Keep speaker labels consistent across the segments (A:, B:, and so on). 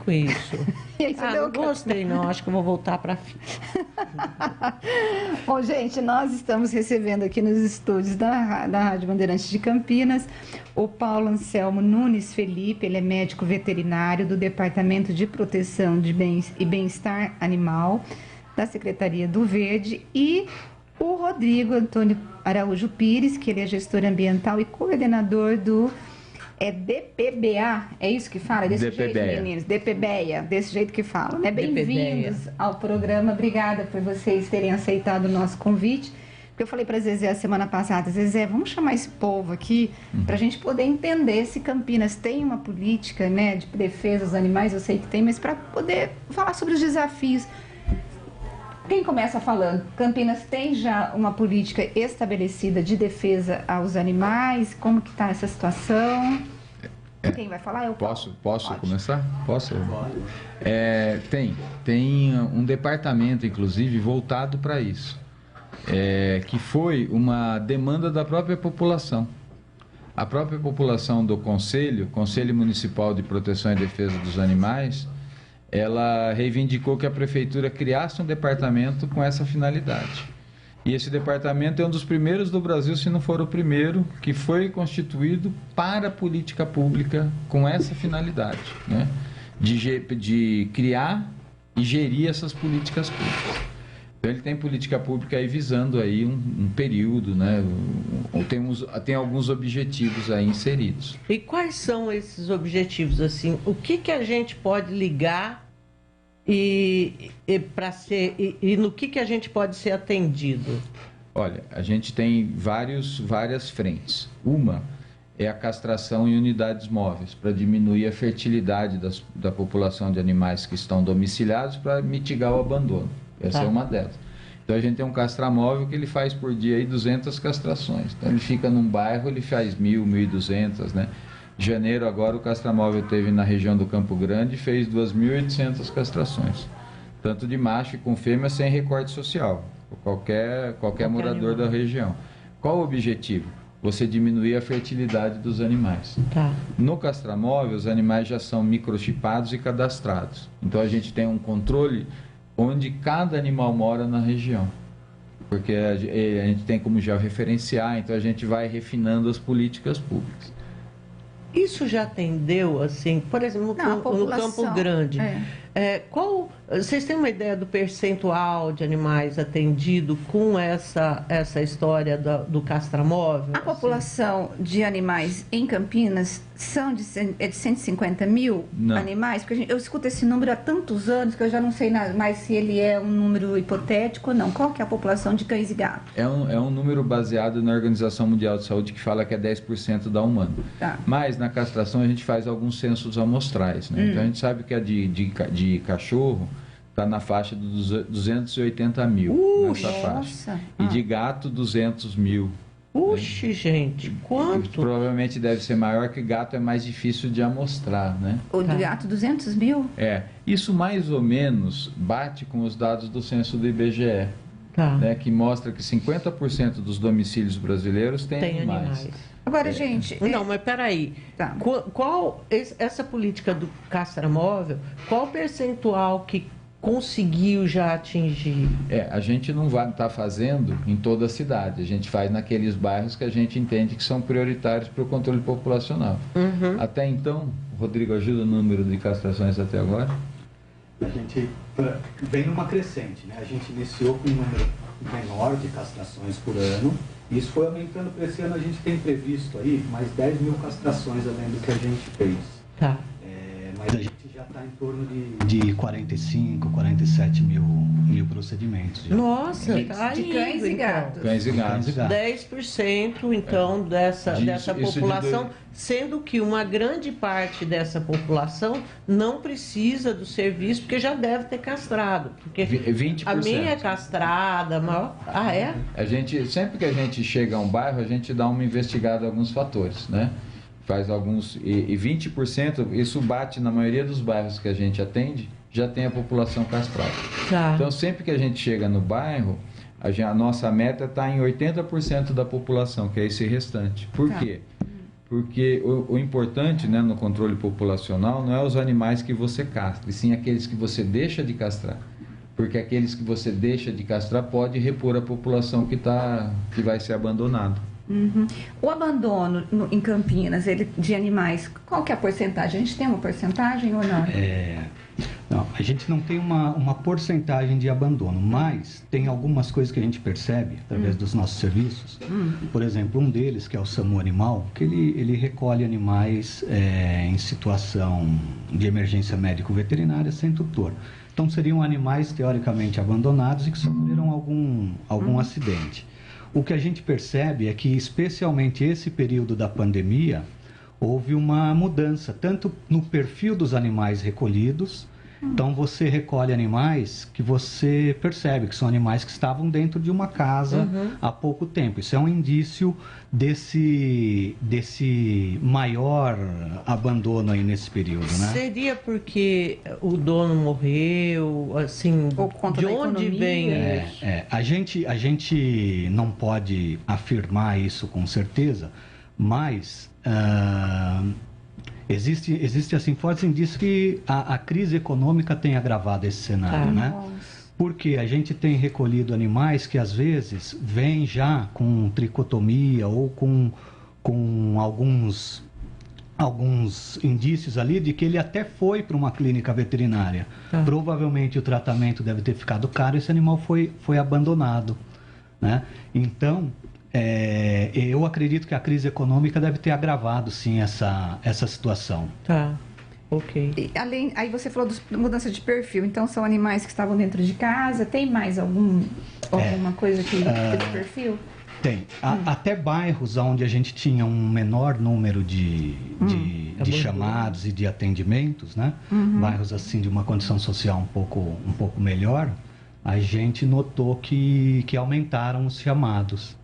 A: com isso. Não gostei não, acho que eu vou voltar para fila.
B: Bom, gente, nós estamos recebendo aqui nos estúdios da Rádio Bandeirantes de Campinas o Paulo Anselmo Nunes Felipe, ele é médico veterinário do Departamento de Proteção de Bens e Bem-Estar Animal da Secretaria do Verde, e o Rodrigo Antônio Araújo Pires, que ele é gestor ambiental e coordenador do DPBA, é isso que fala? Desse jeito, meninos? DPBA, desse jeito que fala, né? Bem-vindos ao programa, obrigada por vocês terem aceitado o nosso convite. Porque eu falei para a Zezé a semana passada, Zezé, vamos chamar esse povo aqui para a gente poder entender se Campinas tem uma política, né, de defesa dos animais, eu sei que tem, mas para poder falar sobre os desafios. Quem começa falando? Campinas tem já uma política estabelecida de defesa aos animais? Como que está essa situação? Quem vai falar?
C: Posso começar? Posso? Tem um departamento, inclusive, voltado para isso, que foi uma demanda da própria população. A própria população do Conselho Municipal de Proteção e Defesa dos Animais, ela reivindicou que a prefeitura criasse um departamento com essa finalidade. E esse departamento é um dos primeiros do Brasil, se não for o primeiro, que foi constituído para a política pública com essa finalidade, né? De criar e gerir essas políticas públicas. Então ele tem política pública aí visando aí um período, né? Tem alguns objetivos aí inseridos.
A: E quais são esses objetivos, assim? O que a gente pode ligar e no que a gente pode ser atendido?
C: Olha, a gente tem várias frentes. Uma é a castração em unidades móveis, para diminuir a fertilidade da população de animais que estão domiciliados, para mitigar o abandono. Essa é uma delas. Então a gente tem um castramóvel que ele faz por dia aí 200 castrações. Então ele fica num bairro, ele faz 1.000, 1.200, né? Em janeiro agora o castramóvel teve na região do Campo Grande e fez 2.800 castrações. Tanto de macho e com fêmea sem recorte social. Qualquer morador da região. Qual o objetivo? Você diminuir a fertilidade dos animais. No castramóvel os animais já são microchipados e cadastrados. Então a gente tem um controle onde cada animal mora na região, porque a gente tem como já referenciar, então a gente vai refinando as políticas públicas.
A: Isso já atendeu, assim, por exemplo, no Campo Grande, vocês têm uma ideia do percentual de animais atendido com essa história do castramóvel?
B: A população de animais em Campinas de 150 mil animais? Porque eu escuto esse número há tantos anos que eu já não sei mais se ele é um número hipotético ou não. Qual que é a população de cães e gatos?
C: É um número baseado na Organização Mundial de Saúde, que fala que é 10% da humana. Mas na castração a gente faz alguns censos amostrais, né? Então a gente sabe que a de cachorro está na faixa dos 280 mil, nessa faixa. E de gato, 200 mil.
A: Puxa, gente, quanto?
C: Provavelmente deve ser maior, que gato é mais difícil de amostrar, né?
B: O de gato, 200 mil?
C: Isso mais ou menos bate com os dados do censo do IBGE, né, que mostra que 50% dos domicílios brasileiros têm animais.
B: Agora, gente...
A: Não, mas peraí. Qual essa política do castramóvel, qual o percentual que conseguiu já atingir?
C: A gente não vai estar fazendo em toda a cidade. A gente faz naqueles bairros que a gente entende que são prioritários para o controle populacional. Até então, Rodrigo, ajuda o número de castrações até agora?
D: A gente vem numa crescente, né? A gente iniciou com um número menor de castrações por ano. Isso foi aumentando para esse ano. A gente tem previsto aí mais 10 mil castrações além do que a gente fez. Mas a gente já está em torno de 45, 47 mil procedimentos. Já.
A: Nossa,
B: de cães e gatos.
C: Cães e gatos.
A: 10% então dessa população, sendo que uma grande parte dessa população não precisa do serviço, porque já deve ter castrado. Porque
C: 20%.
A: A minha é castrada, maior...
C: Sempre que a gente chega a um bairro, a gente dá uma investigada em alguns fatores, né? Faz alguns, e 20%, isso bate na maioria dos bairros que a gente atende, já tem a população castrada. Então, sempre que a gente chega no bairro, a nossa meta está em 80% da população, que é esse restante. Por quê? Porque o importante, né, no controle populacional não é os animais que você castra, e sim aqueles que você deixa de castrar. Porque aqueles que você deixa de castrar pode repor a população que vai ser abandonada.
B: Uhum. O abandono em Campinas de animais, qual que é a porcentagem? A gente tem uma porcentagem ou não?
D: Não, a gente não tem uma porcentagem de abandono, mas tem algumas coisas que a gente percebe através dos nossos serviços. Por exemplo, um deles, que é o SAMU Animal, que ele recolhe animais em situação de emergência médico-veterinária sem tutor. Então, seriam animais teoricamente abandonados e que sofreram algum acidente. O que a gente percebe é que, especialmente esse período da pandemia, houve uma mudança, tanto no perfil dos animais recolhidos. Então, você recolhe animais que você percebe que são animais que estavam dentro de uma casa há pouco tempo. Isso é um indício desse maior abandono aí nesse período, né?
A: Seria porque o dono morreu, assim, de onde vem isso?
D: A gente não pode afirmar isso com certeza, mas... Existe assim, fortes indícios que a crise econômica tem agravado esse cenário, né? Porque a gente tem recolhido animais que às vezes vêm já com tricotomia ou com alguns indícios ali de que ele até foi para uma clínica veterinária. Provavelmente o tratamento deve ter ficado caro e esse animal foi abandonado, né? Então... eu acredito que a crise econômica deve ter agravado, sim, essa situação.
A: Tá, ok.
B: Aí você falou de mudança de perfil, então são animais que estavam dentro de casa, tem mais alguma coisa que de perfil?
D: Tem. Até bairros onde a gente tinha um menor número de chamados e de atendimentos, né? Bairros assim de uma condição social um pouco melhor, a gente notou que aumentaram os chamados.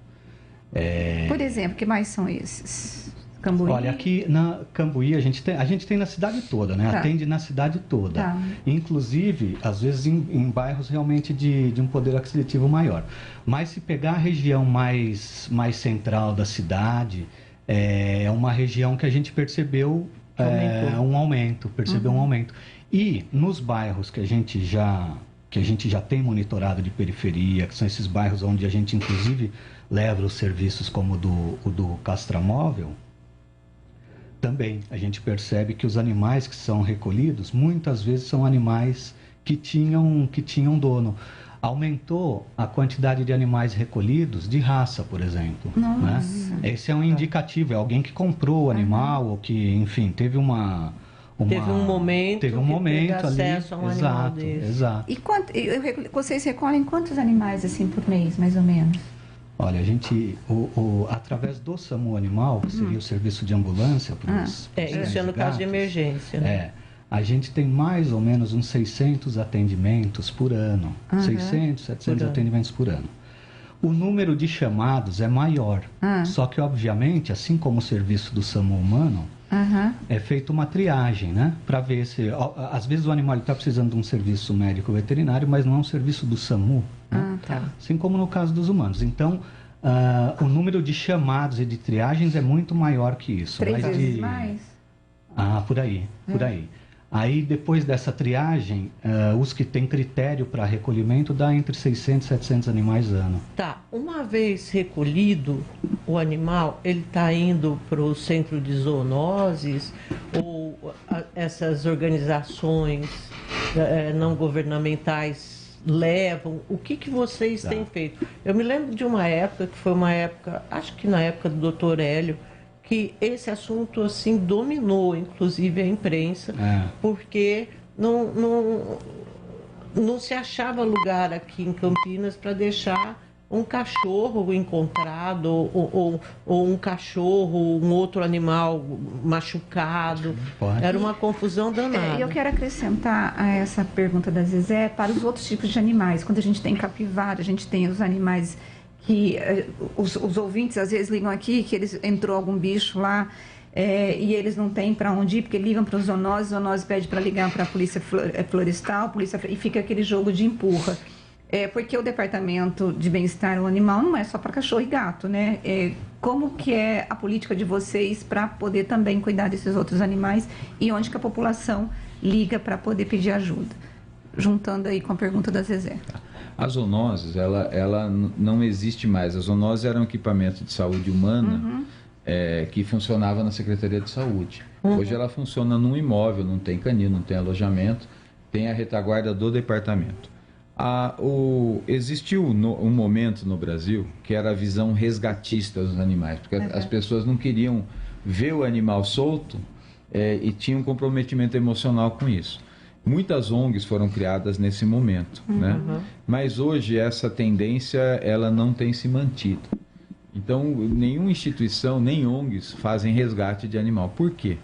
B: Por exemplo, que mais são esses? Cambuí?
D: Olha, aqui na Cambuí a gente tem na cidade toda, né? Atende na cidade toda. Inclusive, às vezes em bairros realmente de um poder aquisitivo maior. Mas se pegar a região mais central da cidade, é uma região que a gente percebeu um aumento. Um aumento. E nos bairros que a gente já tem monitorado de periferia, que são esses bairros onde a gente inclusive leva os serviços como o do castramóvel, também a gente percebe que os animais que são recolhidos muitas vezes são animais que tinham dono. Aumentou a quantidade de animais recolhidos de raça, por exemplo. Né? Esse é um indicativo, é alguém que comprou o animal ou que, enfim, teve um momento ali.
A: Acesso a um animal desse.
D: Exato.
B: E vocês recolhem quantos animais assim por mês, mais ou menos?
D: Olha, a gente, através do SAMU Animal, que seria o serviço de ambulância para os
A: isso é no caso de emergência, né?
D: A gente tem mais ou menos uns 600 atendimentos por ano. 600, 700 atendimentos por ano. O número de chamados é maior. Só que, obviamente, assim como o serviço do SAMU humano, é feita uma triagem, né? Para ver se... Às vezes o animal está precisando de um serviço médico veterinário, mas não é um serviço do SAMU. Né? Assim como no caso dos humanos. Então, o número de chamados e de triagens é muito maior que isso.
B: 3 vezes mais?
D: Por aí. Aí, depois dessa triagem, os que têm critério para recolhimento dá entre 600 e 700 animais ano.
A: Tá. Uma vez recolhido o animal, ele está indo para o centro de zoonoses ou essas organizações não governamentais levam? O que vocês têm feito? Eu me lembro de uma época, que foi uma época, acho que na época do Dr. Hélio, que esse assunto assim dominou, inclusive a imprensa, porque não se achava lugar aqui em Campinas para deixar um cachorro encontrado ou um cachorro, um outro animal machucado. Era uma confusão danada.
B: Eu quero acrescentar a essa pergunta da Zezé para os outros tipos de animais. Quando a gente tem capivara, a gente tem os animais que os ouvintes às vezes ligam aqui, que entrou algum bicho lá e eles não têm para onde ir, porque ligam para os zoonoses pede para ligar para a polícia florestal, e fica aquele jogo de empurra. Porque o Departamento de Bem-Estar Animal não é só para cachorro e gato, né? Como que é a política de vocês para poder também cuidar desses outros animais e onde que a população liga para poder pedir ajuda? Juntando aí com a pergunta da Zezé.
C: A zoonoses, ela não existe mais. A zoonose era um equipamento de saúde humana que funcionava na Secretaria de Saúde. Hoje ela funciona num imóvel, não tem canil, não tem alojamento, tem a retaguarda do departamento. Existiu um momento no Brasil que era a visão resgatista dos animais, porque as pessoas não queriam ver o animal solto e tinham um comprometimento emocional com isso. Muitas ONGs foram criadas nesse momento, né? Mas hoje essa tendência ela não tem se mantido. Então, nenhuma instituição, nem ONGs fazem resgate de animal. Por quê?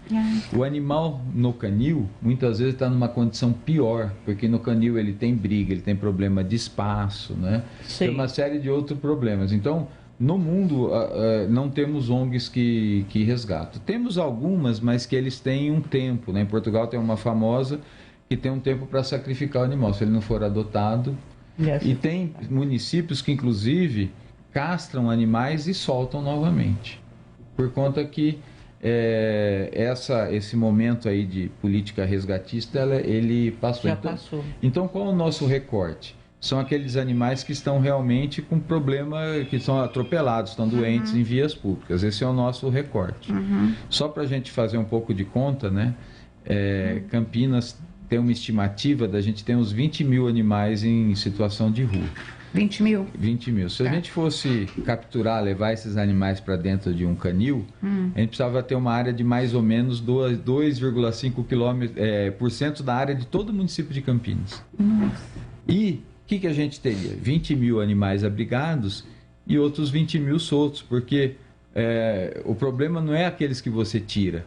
C: O animal no canil, muitas vezes está numa condição pior, porque no canil ele tem briga, ele tem problema de espaço, né? Tem uma série de outros problemas. Então, no mundo, não temos ONGs que resgatam. Temos algumas, mas que eles têm um tempo, né? Em Portugal tem uma famosa que tem um tempo para sacrificar o animal, se ele não for adotado. E tem municípios que, inclusive, castram animais e soltam novamente, por conta que esse momento aí de política resgatista, ele passou.
A: Já passou.
C: Então, qual é o nosso recorte? São aqueles animais que estão realmente com problema, que são atropelados, estão doentes em vias públicas. Esse é o nosso recorte. Só para a gente fazer um pouco de conta, né? Campinas tem uma estimativa da gente ter uns 20 mil animais em situação de rua.
B: 20 mil?
C: 20 mil. Se a gente fosse capturar, levar esses animais para dentro de um canil, a gente precisava ter uma área de mais ou menos 2,5% da área de todo o município de Campinas. E o que a gente teria? 20 mil animais abrigados e outros 20 mil soltos, porque o problema não é aqueles que você tira,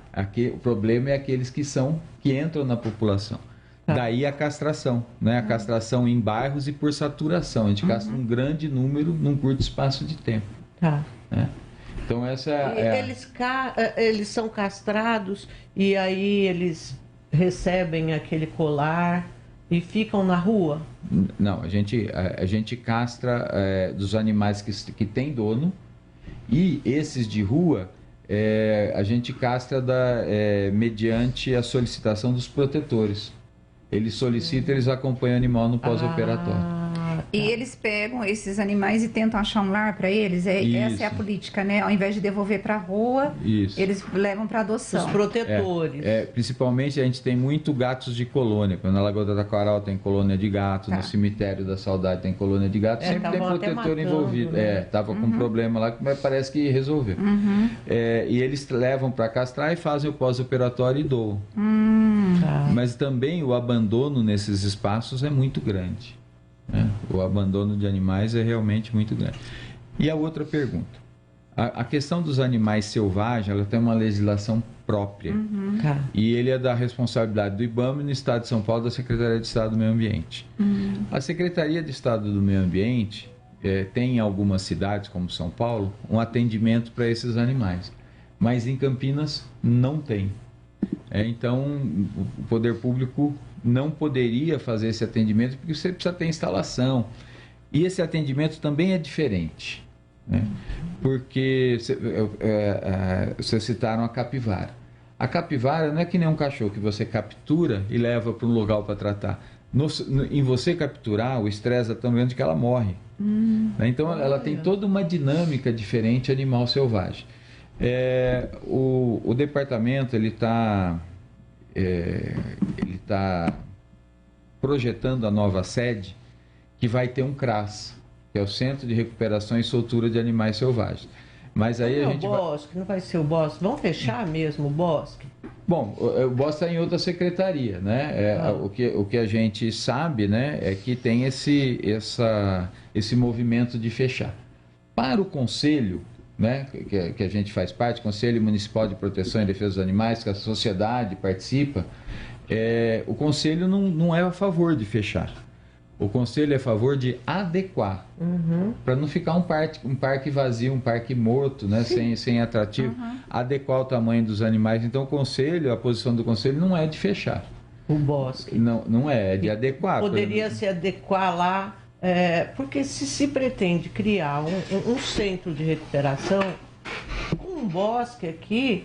C: o problema é aqueles que entram na população. Daí a castração, né? A castração em bairros e por saturação. A gente castra um grande número num curto espaço de tempo. Né? Então essa
A: Eles são castrados e aí eles recebem aquele colar e ficam na rua?
C: Não, a gente castra dos animais que têm dono, e esses de rua a gente castra mediante a solicitação dos protetores. Eles solicitam, eles acompanham o animal no pós-operatório.
B: E eles pegam esses animais e tentam achar um lar para eles? Essa é a política, né? Ao invés de devolver para a rua, eles levam para adoção.
A: Os protetores.
C: Principalmente a gente tem muito gatos de colônia. Na Lagoa da Taquaral tem colônia de gatos, no Cemitério da Saudade tem colônia de gatos. Sempre tem protetor envolvido. Estava com um problema lá, mas parece que resolveu. E eles levam para castrar e fazem o pós-operatório e doam. Mas também o abandono nesses espaços é muito grande. O abandono de animais é realmente muito grande. E a outra pergunta, a questão dos animais selvagens, ela tem uma legislação própria, e ele é da responsabilidade do IBAMA e no Estado de São Paulo da Secretaria de Estado do Meio Ambiente. A Secretaria de Estado do Meio Ambiente tem em algumas cidades, como São Paulo, um atendimento para esses animais, mas em Campinas não tem. Então o poder público não poderia fazer esse atendimento, porque você precisa ter instalação. E esse atendimento também é diferente, né? Porque vocês citaram a capivara. A capivara não é que nem um cachorro que você captura e leva para um lugar para tratar. Em você capturar, o estresse é tão grande que ela morre. Então ela tem toda uma dinâmica diferente animal selvagem. O departamento ele está projetando a nova sede, que vai ter um CRAS, que é o Centro de Recuperação e Soltura de Animais Selvagens. Mas aí a gente
A: não vai ser o bosque? Vão fechar mesmo o bosque?
C: Bom, o bosque está em outra secretaria, né? O que a gente sabe, né, é que tem esse movimento de fechar. Para o conselho, né, que a gente faz parte, Conselho Municipal de Proteção e Defesa dos Animais, que a sociedade participa, o Conselho não é a favor de fechar. O Conselho é a favor de adequar, para não ficar um parque vazio, um parque morto, né, sem atrativo, adequar o tamanho dos animais. Então o Conselho, a posição do Conselho não é de fechar.
A: O bosque.
C: Não é de adequar.
A: Poderia se adequar lá Porque se pretende criar um centro de recuperação, um bosque aqui,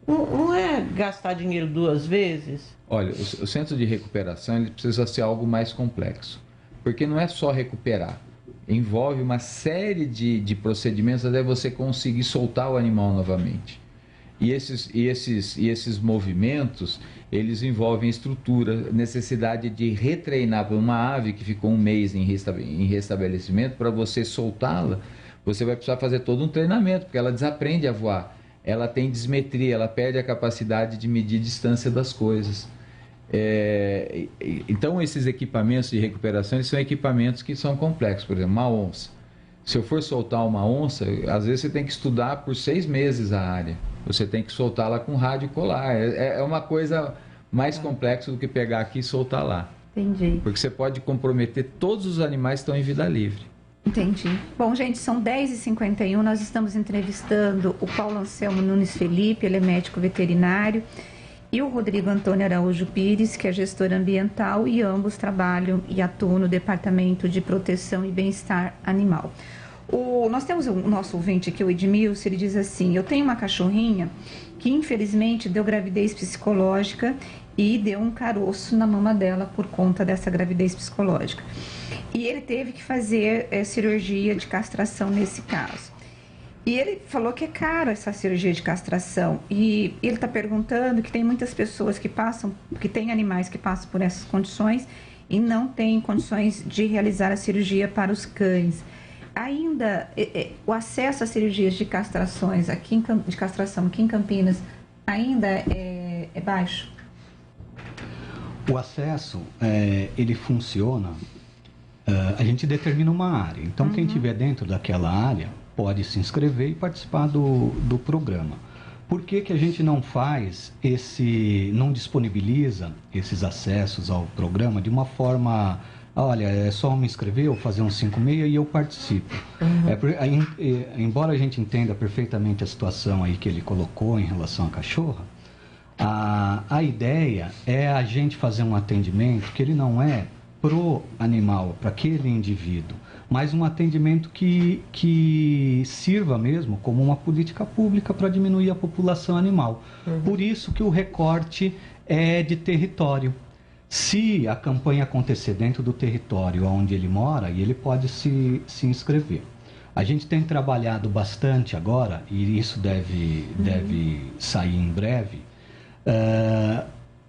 A: não é gastar dinheiro 2 vezes?
C: Olha, o centro de recuperação ele precisa ser algo mais complexo, porque não é só recuperar, envolve uma série de procedimentos até você conseguir soltar o animal novamente. E esses movimentos, eles envolvem estrutura, necessidade de retreinar uma ave que ficou 1 mês em restabelecimento, para você soltá-la, você vai precisar fazer todo um treinamento, porque ela desaprende a voar, ela tem dismetria, ela perde a capacidade de medir distância das coisas. Então, esses equipamentos de recuperação, eles são equipamentos que são complexos. Por exemplo, uma onça. Se eu for soltar uma onça, às vezes você tem que estudar por 6 meses a área. Você tem que soltá-la com rádio colar. É uma coisa mais complexa do que pegar aqui e soltar lá.
B: Entendi.
C: Porque você pode comprometer todos os animais que estão em vida livre.
B: Entendi. Bom, gente, são 10h51, nós estamos entrevistando o Paulo Anselmo Nunes Felipe, ele é médico veterinário, e o Rodrigo Antônio Araújo Pires, que é gestor ambiental, e ambos trabalham e atuam no Departamento de Proteção e Bem-Estar Animal. Nós temos o nosso ouvinte aqui, o Edmilson, ele diz assim: eu tenho uma cachorrinha que infelizmente deu gravidez psicológica e deu um caroço na mama dela por conta dessa gravidez psicológica. E ele teve que fazer cirurgia de castração nesse caso. E ele falou que é caro essa cirurgia de castração. E ele está perguntando que tem muitas pessoas que têm animais que passam por essas condições e não têm condições de realizar a cirurgia para os cães. Ainda, o acesso a cirurgias de castrações de castração aqui em Campinas ainda é baixo?
E: O acesso, ele funciona, a gente determina uma área. Então, quem estiver dentro daquela área pode se inscrever e participar do programa. Por que a gente não não disponibiliza esses acessos ao programa de uma forma... Olha, é só me inscrever, eu fazer um 56 e eu participo. Embora a gente entenda perfeitamente a situação aí que ele colocou em relação à cachorra, a ideia é a gente fazer um atendimento que ele não é pro animal, para aquele indivíduo, mas um atendimento que sirva mesmo como uma política pública para diminuir a população animal. Por isso que o recorte é de território. Se a campanha acontecer dentro do território onde ele mora, ele pode se inscrever. A gente tem trabalhado bastante agora, e isso deve sair em breve,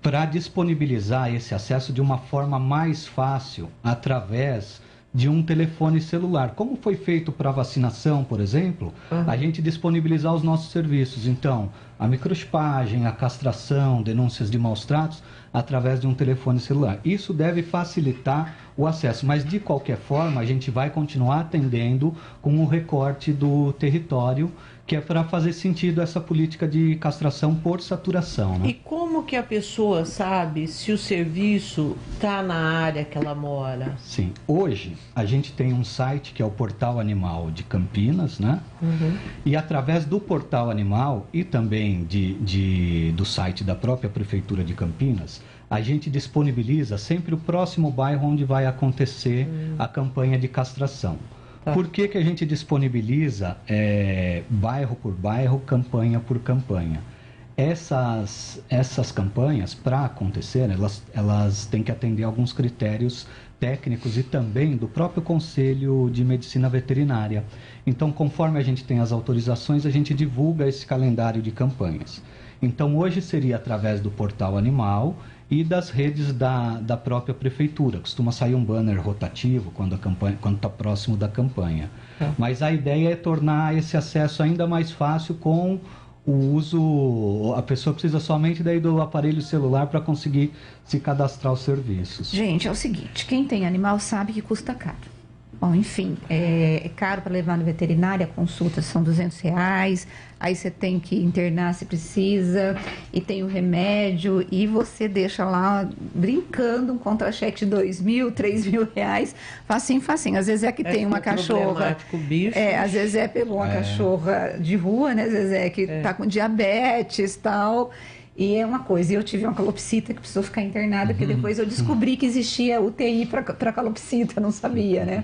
E: para disponibilizar esse acesso de uma forma mais fácil através de um telefone celular. Como foi feito para vacinação, por exemplo, a gente disponibilizar os nossos serviços. Então, a microchipagem, a castração, denúncias de maus tratos, através de um telefone celular. Isso deve facilitar o acesso, mas de qualquer forma a gente vai continuar atendendo com o recorte do território, que é para fazer sentido essa política de castração por saturação, né?
A: E como que a pessoa sabe se o serviço está na área que ela mora?
E: Sim, hoje a gente tem um site que é o Portal Animal de Campinas, né? E através do Portal Animal e também do site da própria Prefeitura de Campinas, a gente disponibiliza sempre o próximo bairro onde vai acontecer a campanha de castração. Por que a gente disponibiliza bairro por bairro, campanha por campanha? Essas campanhas, para acontecer, elas têm que atender alguns critérios técnicos e também do próprio Conselho de Medicina Veterinária. Então, conforme a gente tem as autorizações, a gente divulga esse calendário de campanhas. Então, hoje seria através do Portal Animal e das redes da própria prefeitura. Costuma sair um banner rotativo quando está próximo da campanha. Mas a ideia é tornar esse acesso ainda mais fácil com o uso... A pessoa precisa somente daí do aparelho celular para conseguir se cadastrar os serviços.
B: Gente, é o seguinte, quem tem animal sabe que custa caro. Bom, enfim, é caro para levar no veterinário, a consulta são R$200, aí você tem que internar se precisa, e tem o remédio, e você deixa lá brincando um contra-cheque de R$2.000, R$3.000, facinho. Às vezes é que tem uma cachorra,
A: bicho.
B: Às vezes pegou uma cachorra de rua, né? Às vezes que tá com diabetes e tal, E é uma coisa, eu tive uma calopsita que precisou ficar internada, porque depois eu descobri que existia UTI para calopsita, não sabia, né?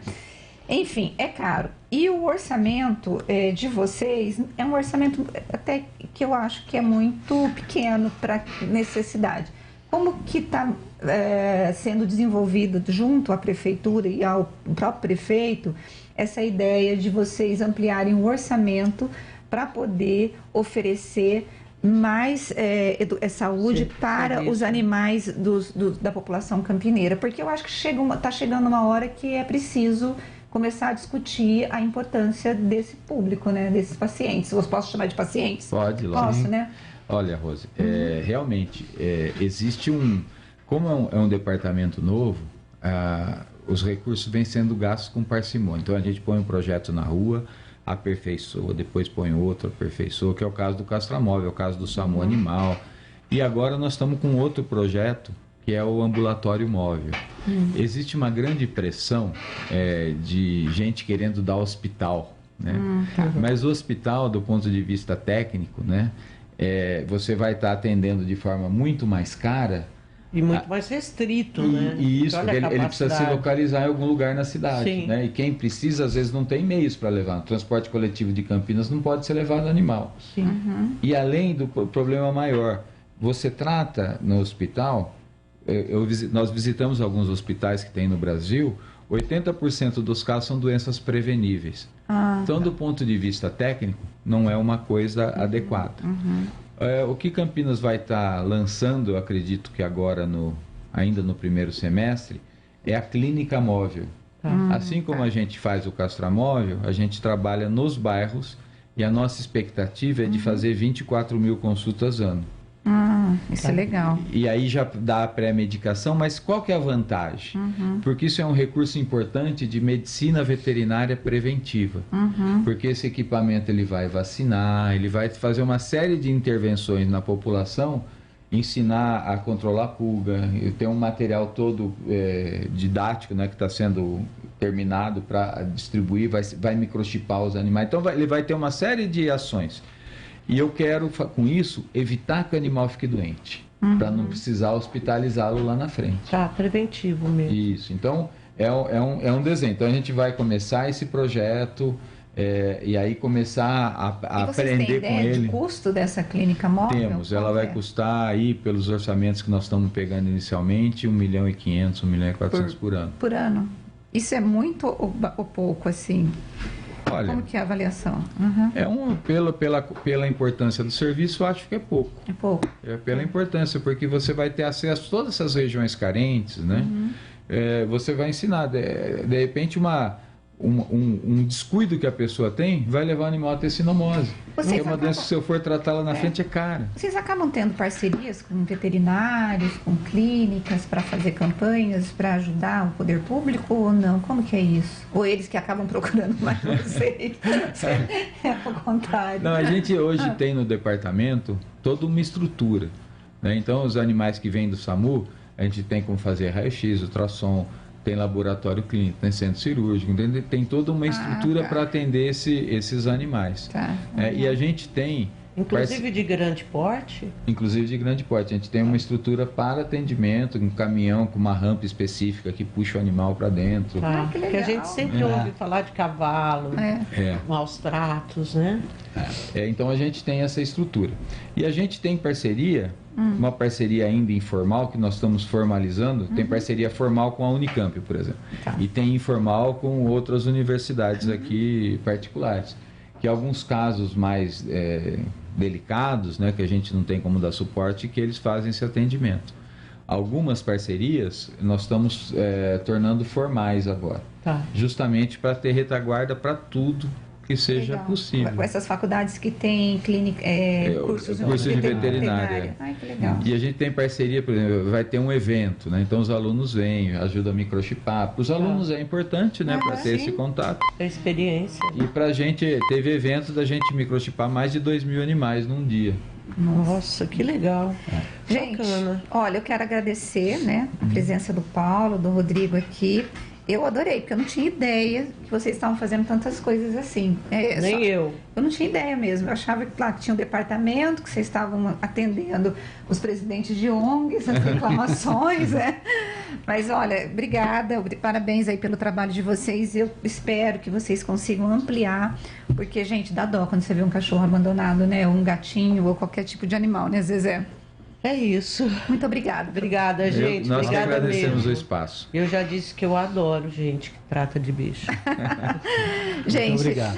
B: Enfim, é caro. E o orçamento de vocês é um orçamento até que eu acho que é muito pequeno para necessidade. Como que está sendo desenvolvido junto à prefeitura e ao próprio prefeito essa ideia de vocês ampliarem o orçamento para poder oferecer mais saúde para os animais da população campineira? Porque eu acho que está chegando uma hora que é preciso começar a discutir a importância desse público, né, desses pacientes. Eu posso chamar de pacientes?
C: Pode, lógico.
B: Posso, né?
C: Olha, Rose, realmente existe como é um departamento novo, os recursos vêm sendo gastos com parcimônia. Então a gente põe um projeto na rua, aperfeiçoa, depois põe outro, aperfeiçoa, que é o caso do Castramóvel, é o caso do SAMU Animal. E agora nós estamos com outro projeto, que é o ambulatório móvel. Existe uma grande pressão de gente querendo dar hospital, né? Mas o hospital, do ponto de vista técnico, né, você vai estar atendendo de forma muito mais cara.
A: E muito mais restrito, né?
C: E isso, porque ele precisa se localizar em algum lugar na cidade.
A: Sim.
C: Né? E quem precisa, às vezes, não tem meios para levar. O transporte coletivo de Campinas não pode ser levado animal.
A: Sim.
C: E além do problema maior, você trata no hospital, nós visitamos alguns hospitais que tem no Brasil, 80% dos casos são doenças preveníveis. Então, do ponto de vista técnico, não é uma coisa adequada. O que Campinas vai estar lançando, eu acredito que agora, ainda no primeiro semestre, é a clínica móvel. Assim como a gente faz o Castramóvel, a gente trabalha nos bairros e a nossa expectativa é de fazer 24 mil consultas ano.
B: Isso é legal.
C: E aí já dá a pré-medicação, mas qual que é a vantagem? Porque isso é um recurso importante de medicina veterinária preventiva. Porque esse equipamento ele vai vacinar, ele vai fazer uma série de intervenções na população, ensinar a controlar a pulga, tem um material todo didático, né, que está sendo terminado para distribuir, vai microchipar os animais. Então ele vai ter uma série de ações. E eu quero, com isso, evitar que o animal fique doente, para não precisar hospitalizá-lo lá na frente.
A: Tá, preventivo mesmo.
C: Isso, então é um desenho. Então a gente vai começar esse projeto e aí começar a aprender com ele. Vocês têm ideia
B: de custo dessa clínica móvel?
C: Temos, ela vai custar aí, pelos orçamentos que nós estamos pegando inicialmente, 1.500.000, 1.400.000 por ano.
B: Por ano. Isso é muito ou pouco, assim?
C: Olha,
B: como que é a avaliação?
C: Pela importância do serviço, eu acho que é pouco.
B: É pouco.
C: Pela importância, porque você vai ter acesso a todas essas regiões carentes, né? Você vai ensinar. De repente, um descuido que a pessoa tem vai levar o animal a ter sinomose. Porque uma doença, se eu for tratar lá na frente, é cara.
B: Vocês acabam tendo parcerias com veterinários, com clínicas, para fazer campanhas, para ajudar o poder público ou não? Como que é isso? Ou eles que acabam procurando mais vocês? É ao contrário.
C: Não, a gente hoje tem no departamento toda uma estrutura, né? Então, os animais que vêm do SAMU, a gente tem como fazer raio-x, ultrassom, tem laboratório clínico, tem centro cirúrgico, tem toda uma estrutura para atender esses animais. E a gente tem...
A: Inclusive de grande porte?
C: Inclusive de grande porte. A gente tem uma estrutura para atendimento, um caminhão com uma rampa específica que puxa o animal para dentro.
A: Que legal. Porque a gente sempre ouve falar de cavalo, maus tratos, né?
C: Então a gente tem essa estrutura. E a gente tem parceria, uma parceria ainda informal, que nós estamos formalizando, tem parceria formal com a Unicamp, por exemplo. E tem informal com outras universidades aqui particulares. Que alguns casos mais delicados, né, que a gente não tem como dar suporte, que eles fazem esse atendimento. Algumas parcerias nós estamos tornando formais agora, justamente para ter retaguarda para tudo que seja possível.
B: Com essas faculdades que tem clínica, cursos
C: de veterinária.
B: Ai, que legal.
C: E a gente tem parceria, por exemplo, vai ter um evento, né? Então os alunos vêm, ajudam a microchipar. Para os alunos é importante, né? Para ter esse contato.
A: A experiência.
C: E para a gente, teve evento da gente microchipar mais de 2.000 animais num dia.
A: Nossa, que legal.
B: Gente, olha, eu quero agradecer, né, a presença do Paulo, do Rodrigo aqui. Eu adorei, porque eu não tinha ideia que vocês estavam fazendo tantas coisas assim.
A: Nem eu.
B: Eu não tinha ideia mesmo. Eu achava que lá tinha um departamento, que vocês estavam atendendo os presidentes de ONGs, as reclamações, né? Mas olha, obrigada, parabéns aí pelo trabalho de vocês. Eu espero que vocês consigam ampliar, porque, gente, dá dó quando você vê um cachorro abandonado, né? Ou um gatinho, ou qualquer tipo de animal, né, Zezé?
A: É isso.
B: Muito obrigada.
A: Obrigada, gente.
C: Nós
A: Obrigada
C: agradecemos
A: mesmo.
C: o espaço.
A: Eu já disse que eu adoro gente que trata de bicho.
B: Gente,
E: muito obrigado.